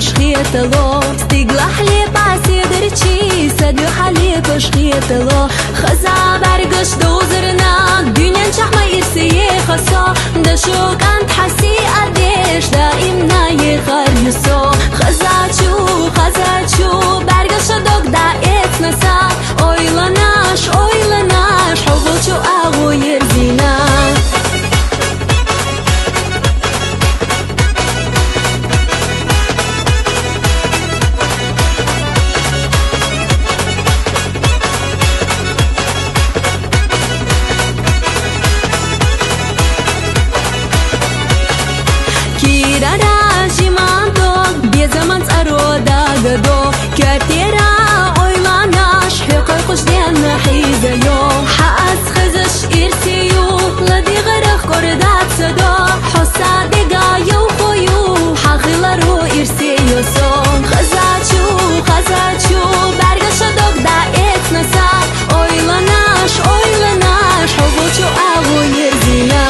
شخيتلو استقلح لي باسي درتشي سدو حالي بشخيتلو خزا برقش دوزرنا دنيا شحما يرسي خصو دشو كانت حسي قديش دائمنا يخر يسو خزاتشو برقش دوك دايت نسا oylanaş حبوچو آغو يرزينا zaman aroda gado katira oylanaş حقي خوش دينا حيزة يو حاس خزش إرسيو لدي غرق قردات صدو حسا دقا يو خويو حاخلارو إرسيو سو خزاتشو برقش دوك دا اتنسا oylanaş حبوچو آغو يرزينا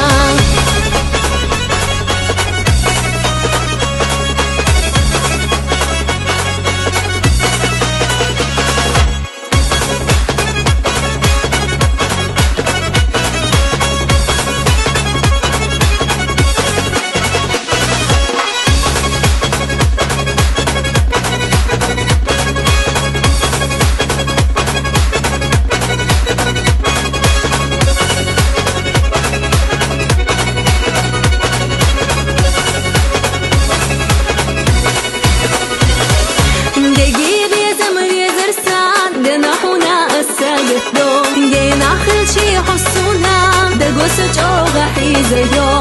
جينا خلشي حسونا دقوس جوغ حيزة يو